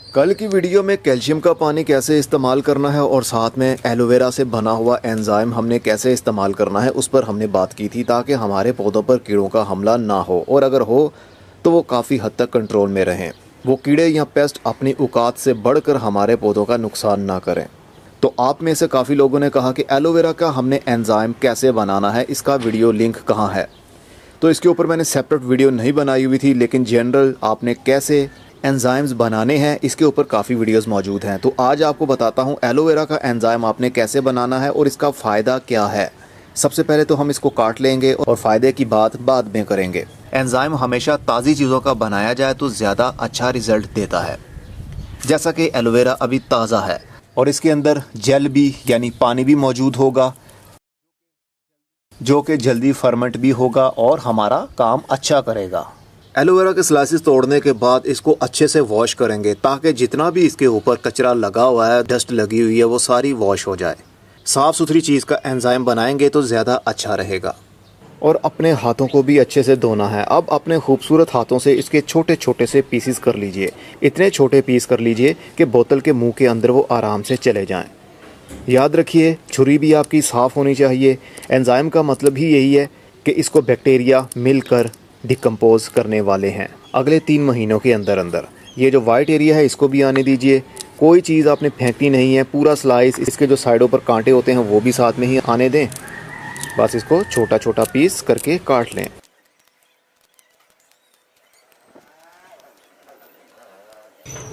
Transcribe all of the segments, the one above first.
कल की वीडियो में कैल्शियम का पानी कैसे इस्तेमाल करना है और साथ में एलोवेरा से बना हुआ एंजाइम हमने कैसे इस्तेमाल करना है उस पर हमने बात की थी, ताकि हमारे पौधों पर कीड़ों का हमला ना हो, और अगर हो तो वो काफ़ी हद तक कंट्रोल में रहें, वो कीड़े या पेस्ट अपनी औकात से बढ़कर हमारे पौधों का नुकसान ना करें। तो आप में से काफ़ी लोगों ने कहा कि एलोवेरा का हमने एंजाइम कैसे बनाना है, इसका वीडियो लिंक कहाँ है। तो इसके ऊपर मैंने सेपरेट वीडियो नहीं बनाई हुई थी, लेकिन जनरल आपने कैसे एंजाइम्स बनाने हैं इसके ऊपर काफ़ी वीडियोस मौजूद हैं। तो आज आपको बताता हूं एलोवेरा का एंजाइम आपने कैसे बनाना है और इसका फ़ायदा क्या है। सबसे पहले तो हम इसको काट लेंगे और फ़ायदे की बात बाद में करेंगे। एंजाइम हमेशा ताज़ी चीज़ों का बनाया जाए तो ज़्यादा अच्छा रिज़ल्ट देता है। जैसा कि एलोवेरा अभी ताज़ा है और इसके अंदर जेल भी यानी पानी भी मौजूद होगा, जो कि जल्दी फर्मेंट भी होगा और हमारा काम अच्छा करेगा। एलोवेरा के स्लाइसेस तोड़ने के बाद इसको अच्छे से वॉश करेंगे, ताकि जितना भी इसके ऊपर कचरा लगा हुआ है, डस्ट लगी हुई है, वो सारी वॉश हो जाए। साफ़ सुथरी चीज़ का एंजाइम बनाएंगे तो ज़्यादा अच्छा रहेगा। और अपने हाथों को भी अच्छे से धोना है। अब अपने खूबसूरत हाथों से इसके छोटे छोटे से पीसेस कर लीजिए। इतने छोटे पीस कर लीजिए कि बोतल के मुंह के अंदर वो आराम से चले जाएं। याद रखिए, छुरी भी आपकी साफ़ होनी चाहिए। एंजाइम का मतलब ही यही है कि इसको बैक्टीरिया मिलकर डिकम्पोज करने वाले हैं अगले 3 महीनों के अंदर अंदर। ये जो वाइट एरिया है इसको भी आने दीजिए। कोई चीज़ आपने फेंकनी नहीं है, पूरा स्लाइस, इसके जो साइडों पर कांटे होते हैं वो भी साथ में ही आने दें। बस इसको छोटा छोटा पीस करके काट लें।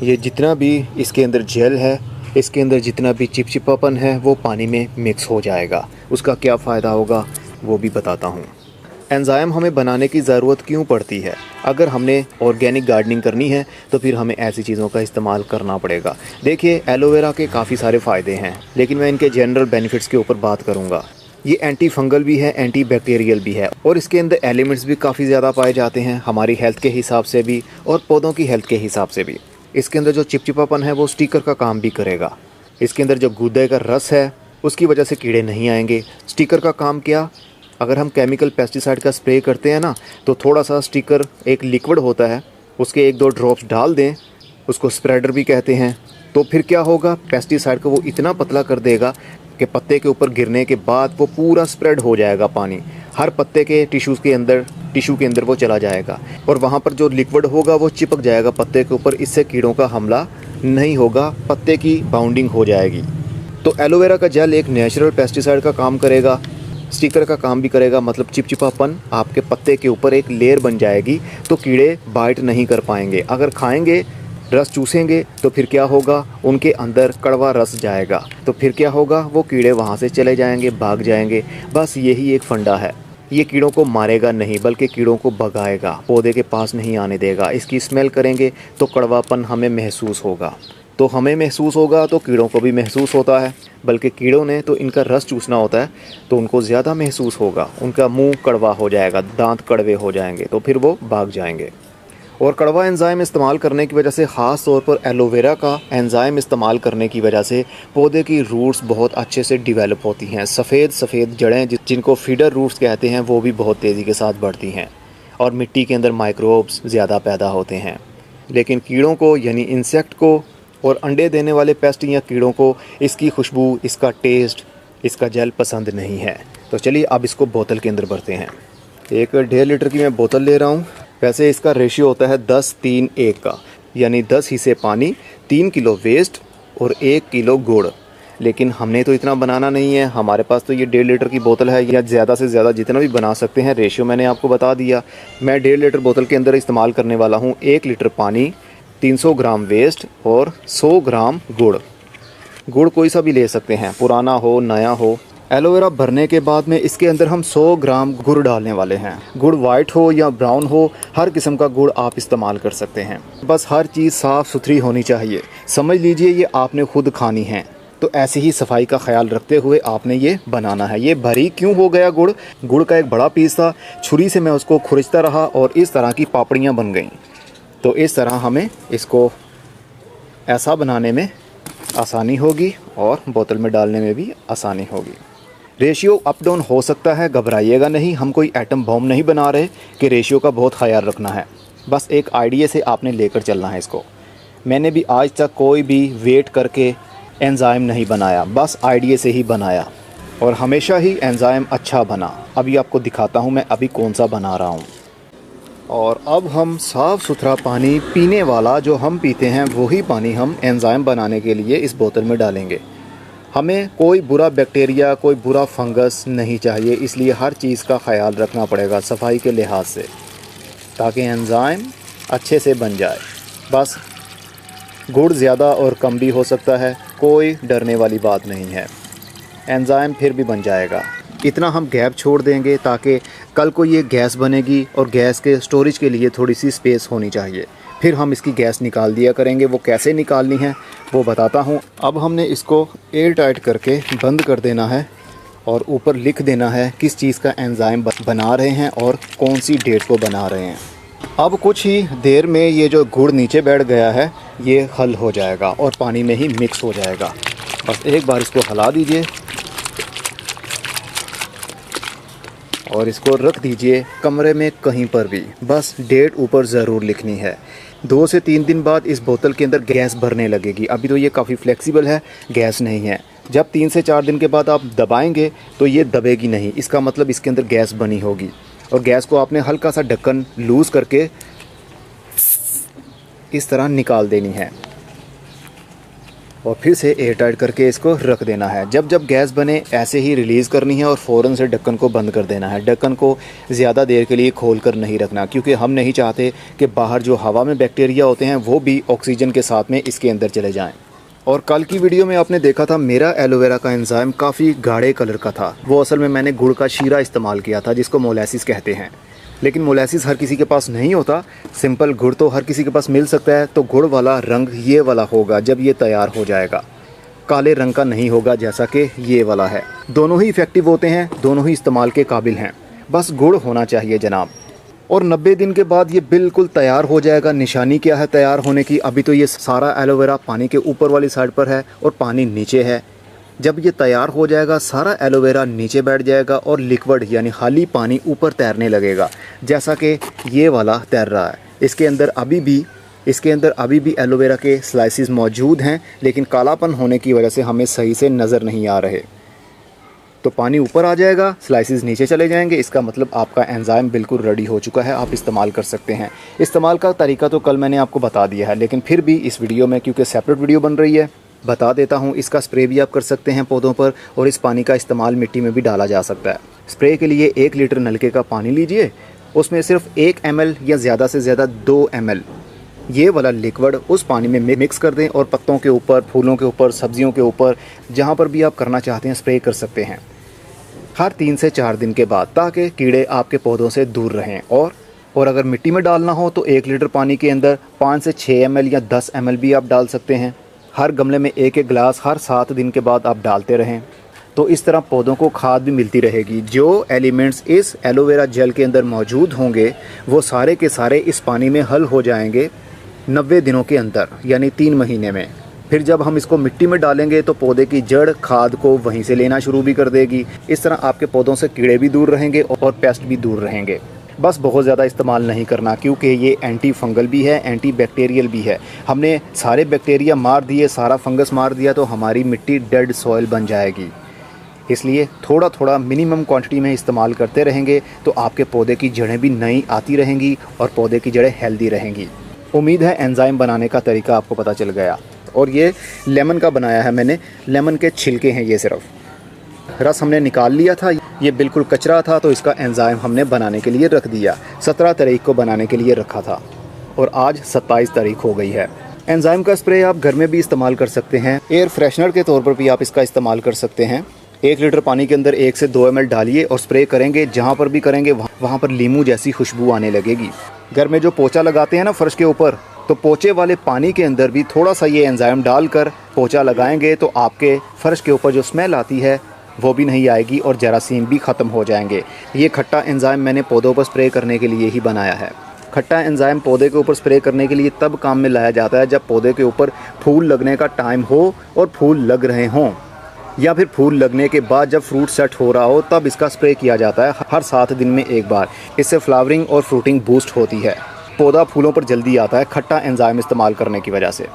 ये जितना भी इसके अंदर जेल है, इसके अंदर जितना भी चिपचिपापन है वो पानी में मिक्स हो जाएगा। उसका क्या फ़ायदा होगा वो भी बताता हूँ। एंजाइम हमें बनाने की ज़रूरत क्यों पड़ती है? अगर हमने ऑर्गेनिक गार्डनिंग करनी है तो फिर हमें ऐसी चीज़ों का इस्तेमाल करना पड़ेगा। देखिए, एलोवेरा के काफ़ी सारे फ़ायदे हैं, लेकिन मैं इनके जनरल बेनिफिट्स के ऊपर बात करूँगा। ये एंटी फंगल भी है, एंटी बैक्टीरियल भी है, और इसके अंदर एलिमेंट्स भी काफ़ी ज़्यादा पाए जाते हैं, हमारी हेल्थ के हिसाब से भी और पौधों की हेल्थ के हिसाब से भी। इसके अंदर जो चिपचिपापन है वो स्टिकर का काम भी करेगा। इसके अंदर जो गूदे का रस है उसकी वजह से कीड़े नहीं आएंगे। स्टिकर का काम क्या? अगर हम केमिकल पेस्टिसाइड का स्प्रे करते हैं ना, तो थोड़ा सा स्टिकर एक लिक्विड होता है, उसके 1-2 ड्रॉप्स डाल दें, उसको स्प्रेडर भी कहते हैं। तो फिर क्या होगा, पेस्टिसाइड को वो इतना पतला कर देगा कि पत्ते के ऊपर गिरने के बाद वो पूरा स्प्रेड हो जाएगा। पानी हर पत्ते के टिश्यू के अंदर वो चला जाएगा, और वहाँ पर जो लिक्विड होगा वो चिपक जाएगा पत्ते के ऊपर। इससे कीड़ों का हमला नहीं होगा, पत्ते की बाउंडिंग हो जाएगी। तो एलोवेरा का जेल एक नेचुरल पेस्टिसाइड का काम करेगा, स्टिकर का काम भी करेगा, मतलब चिपचिपापन आपके पत्ते के ऊपर एक लेयर बन जाएगी, तो कीड़े बाइट नहीं कर पाएंगे। अगर खाएंगे, रस चूसेंगे, तो फिर क्या होगा, उनके अंदर कड़वा रस जाएगा, तो फिर क्या होगा, वो कीड़े वहाँ से चले जाएंगे, भाग जाएंगे। बस यही एक फंडा है। ये कीड़ों को मारेगा नहीं, बल्कि कीड़ों को भगाएगा, पौधे के पास नहीं आने देगा। इसकी स्मेल करेंगे तो कड़वापन हमें महसूस होगा, तो हमें महसूस होगा तो कीड़ों को भी महसूस होता है, बल्कि कीड़ों ने तो इनका रस चूसना होता है, तो उनको ज़्यादा महसूस होगा। उनका मुंह कड़वा हो जाएगा, दांत कड़वे हो जाएंगे, तो फिर वो भाग जाएंगे। और कड़वा एंजाइम इस्तेमाल करने की वजह से, ख़ास तौर पर एलोवेरा का एंजाइम इस्तेमाल करने की वजह से, पौधे की रूट्स बहुत अच्छे से डिवेलप होती हैं। सफ़ेद जड़ें जिनको फीडर रूट्स कहते हैं वो भी बहुत तेज़ी के साथ बढ़ती हैं, और मिट्टी के अंदर माइक्रोब्स ज़्यादा पैदा होते हैं। लेकिन कीड़ों को, यानी इंसेक्ट को और अंडे देने वाले पेस्ट या कीड़ों को इसकी खुशबू, इसका टेस्ट, इसका जेल पसंद नहीं है। तो चलिए अब इसको बोतल के अंदर भरते हैं। 1.5 लीटर की मैं बोतल ले रहा हूँ। वैसे इसका रेशियो होता है 10-3-1 का, यानी 10 हिस्से पानी, 3 किलो वेस्ट और 1 किलो गुड़। लेकिन हमने तो इतना बनाना नहीं है, हमारे पास तो ये 1.5 लीटर की बोतल है, या ज़्यादा से ज़्यादा जितना भी बना सकते हैं। रेशियो मैंने आपको बता दिया। मैं 1.5 लीटर बोतल के अंदर इस्तेमाल करने वाला हूँ 1 लीटर पानी, 300 ग्राम वेस्ट और 100 ग्राम गुड़। गुड़ कोई सा भी ले सकते हैं, पुराना हो नया हो। एलोवेरा भरने के बाद में इसके अंदर हम 100 ग्राम गुड़ डालने वाले हैं। गुड़ वाइट हो या ब्राउन हो, हर किस्म का गुड़ आप इस्तेमाल कर सकते हैं। बस हर चीज़ साफ़ सुथरी होनी चाहिए। समझ लीजिए ये आपने खुद खानी है, तो ऐसे ही सफाई का ख्याल रखते हुए आपने ये बनाना है। ये भरी क्यों हो गया गुड़ का एक बड़ा पीस था, छुरी से मैं उसको खुरचता रहा और इस तरह की पापड़ियाँ बन गईं। तो इस तरह हमें इसको ऐसा बनाने में आसानी होगी और बोतल में डालने में भी आसानी होगी। रेशियो अप डाउन हो सकता है, घबराइएगा नहीं। हम कोई एटम बॉम्ब नहीं बना रहे कि रेशियो का बहुत ख्याल रखना है। बस एक आइडिया से आपने लेकर चलना है इसको। मैंने भी आज तक कोई भी वेट करके एंजाइम नहीं बनाया, बस आइडिया से ही बनाया और हमेशा ही एंजाइम अच्छा बना। अभी आपको दिखाता हूँ मैं अभी कौन सा बना रहा हूँ। और अब हम साफ़ सुथरा पानी पीने वाला जो हम पीते हैं वही पानी हम एंजाइम बनाने के लिए इस बोतल में डालेंगे। हमें कोई बुरा बैक्टीरिया, कोई बुरा फंगस नहीं चाहिए, इसलिए हर चीज़ का ख्याल रखना पड़ेगा सफाई के लिहाज से, ताकि एंजाइम अच्छे से बन जाए। बस गुड़ ज़्यादा और कम भी हो सकता है, कोई डरने वाली बात नहीं है, एंजाइम फिर भी बन जाएगा। इतना हम गैप छोड़ देंगे ताकि कल को ये गैस बनेगी और गैस के स्टोरेज के लिए थोड़ी सी स्पेस होनी चाहिए। फिर हम इसकी गैस निकाल दिया करेंगे। वो कैसे निकालनी है वो बताता हूँ। अब हमने इसको एयर टाइट करके बंद कर देना है और ऊपर लिख देना है किस चीज़ का एंजाइम बना रहे हैं और कौन सी डेट को बना रहे हैं। अब कुछ ही देर में ये जो गुड़ नीचे बैठ गया है ये हल हो जाएगा और पानी में ही मिक्स हो जाएगा। बस एक बार इसको हिला दीजिए और इसको रख दीजिए कमरे में कहीं पर भी। बस डेट ऊपर ज़रूर लिखनी है। 2 से 3 दिन बाद इस बोतल के अंदर गैस भरने लगेगी। अभी तो ये काफ़ी फ्लेक्सिबल है, गैस नहीं है। जब 3 से 4 दिन के बाद आप दबाएंगे तो ये दबेगी नहीं, इसका मतलब इसके अंदर गैस बनी होगी। और गैस को आपने हल्का सा ढक्कन लूज़ करके इस तरह निकाल देनी है और फिर से एयर टाइट करके इसको रख देना है। जब जब गैस बने ऐसे ही रिलीज़ करनी है और फ़ौरन से ढक्कन को बंद कर देना है। ढक्कन को ज़्यादा देर के लिए खोल कर नहीं रखना, क्योंकि हम नहीं चाहते कि बाहर जो हवा में बैक्टीरिया होते हैं वो भी ऑक्सीजन के साथ में इसके अंदर चले जाएं। और कल की वीडियो में आपने देखा था मेरा एलोवेरा का एंजाइम काफ़ी गाढ़े कलर का था। वो असल में मैंने गुड़ का शीरा इस्तेमाल किया था जिसको मोलेसिस कहते हैं। लेकिन मोलेसिस हर किसी के पास नहीं होता, सिंपल गुड़ तो हर किसी के पास मिल सकता है। तो गुड़ वाला रंग ये वाला होगा जब ये तैयार हो जाएगा, काले रंग का नहीं होगा जैसा कि ये वाला है। दोनों ही इफ़ेक्टिव होते हैं, दोनों ही इस्तेमाल के काबिल हैं, बस गुड़ होना चाहिए जनाब। और 90 दिन के बाद ये बिल्कुल तैयार हो जाएगा। निशानी क्या है तैयार होने की? अभी तो ये सारा एलोवेरा पानी के ऊपर वाली साइड पर है और पानी नीचे है। जब ये तैयार हो जाएगा सारा एलोवेरा नीचे बैठ जाएगा और लिक्विड यानी खाली पानी ऊपर तैरने लगेगा, जैसा कि ये वाला तैर रहा है। इसके अंदर अभी भी एलोवेरा के स्लाइसेस मौजूद हैं, लेकिन कालापन होने की वजह से हमें सही से नज़र नहीं आ रहे। तो पानी ऊपर आ जाएगा, स्लाइसेस नीचे चले जाएंगे, इसका मतलब आपका एंजाइम बिल्कुल रेडी हो चुका है, आप इस्तेमाल कर सकते हैं। इस्तेमाल का तरीका तो कल मैंने आपको बता दिया है, लेकिन फिर भी इस वीडियो में क्योंकि सेपरेट वीडियो बन रही है बता देता हूँ। इसका स्प्रे भी आप कर सकते हैं पौधों पर और इस पानी का इस्तेमाल मिट्टी में भी डाला जा सकता है। स्प्रे के लिए 1 लीटर नलके का पानी लीजिए, उसमें सिर्फ 1 ml या ज़्यादा से ज़्यादा 2 ml ये वाला लिक्विड उस पानी में मिक्स कर दें और पत्तों के ऊपर, फूलों के ऊपर, सब्जियों के ऊपर, जहाँ पर भी आप करना चाहते हैं स्प्रे कर सकते हैं हर 3 से 4 दिन के बाद, ताकि कीड़े आपके पौधों से दूर रहें। और अगर मिट्टी में डालना हो तो 1 लीटर पानी के अंदर 5 से 6 ml या 10 ml भी आप डाल सकते हैं। हर गमले में 1-1 गिलास हर 7 दिन के बाद आप डालते रहें, तो इस तरह पौधों को खाद भी मिलती रहेगी। जो एलिमेंट्स इस एलोवेरा जेल के अंदर मौजूद होंगे वो सारे के सारे इस पानी में हल हो जाएंगे 90 दिनों के अंदर, यानी 3 महीने में। फिर जब हम इसको मिट्टी में डालेंगे तो पौधे की जड़ खाद को वहीं से लेना शुरू भी कर देगी। इस तरह आपके पौधों से कीड़े भी दूर रहेंगे और पेस्ट भी दूर रहेंगे। बस बहुत ज़्यादा इस्तेमाल नहीं करना, क्योंकि ये एंटी फंगल भी है, एंटी बैक्टीरियल भी है। हमने सारे बैक्टीरिया मार दिए, सारा फंगस मार दिया तो हमारी मिट्टी डेड सॉइल बन जाएगी। इसलिए थोड़ा थोड़ा मिनिमम क्वांटिटी में इस्तेमाल करते रहेंगे तो आपके पौधे की जड़ें भी नई आती रहेंगी और पौधे की जड़ें हेल्दी रहेंगी। उम्मीद है एंजाइम बनाने का तरीका आपको पता चल गया। और ये लेमन का बनाया है मैंने, लेमन के छिलके हैं ये, सिर्फ रस हमने निकाल लिया था, ये बिल्कुल कचरा था तो इसका एंजाइम हमने बनाने के लिए रख दिया। 17 तारीख को बनाने के लिए रखा था और आज 27 तारीख हो गई है। एंजाइम का स्प्रे आप घर में भी इस्तेमाल कर सकते हैं, एयर फ्रेशनर के तौर पर भी आप इसका इस्तेमाल कर सकते हैं। 1 लीटर पानी के अंदर 1 से 2 ml डालिए और स्प्रे करेंगे, जहाँ पर भी करेंगे वहाँ पर लीमू जैसी खुशबू आने लगेगी। घर में जो पोछा लगाते हैं ना फर्श के ऊपर, तो पोछे वाले पानी के अंदर भी थोड़ा सा ये एंजाइम डालकर पोछा लगाएंगे तो आपके फर्श के ऊपर जो स्मेल आती है वो भी नहीं आएगी और जरासीम भी ख़त्म हो जाएंगे। ये खट्टा एंजाइम मैंने पौधों पर स्प्रे करने के लिए ही बनाया है। खट्टा एंजाइम पौधे के ऊपर स्प्रे करने के लिए तब काम में लाया जाता है जब पौधे के ऊपर फूल लगने का टाइम हो और फूल लग रहे हों, या फिर फूल लगने के बाद जब फ्रूट सेट हो रहा हो तब इसका स्प्रे किया जाता है हर 7 दिन में एक बार। इससे फ्लावरिंग और फ्रूटिंग बूस्ट होती है। पौधा फूलों पर जल्दी आता है खट्टा एंजाइम इस्तेमाल करने की वजह से।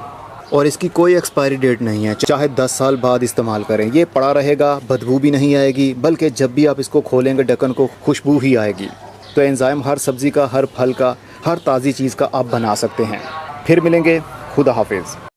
और इसकी कोई एक्सपायरी डेट नहीं है, चाहे 10 साल बाद इस्तेमाल करें ये पड़ा रहेगा, बदबू भी नहीं आएगी, बल्कि जब भी आप इसको खोलेंगे ढक्कन को खुशबू ही आएगी। तो एंजाइम हर सब्ज़ी का, हर फल का, हर ताज़ी चीज़ का आप बना सकते हैं। फिर मिलेंगे, खुदा हाफिज़।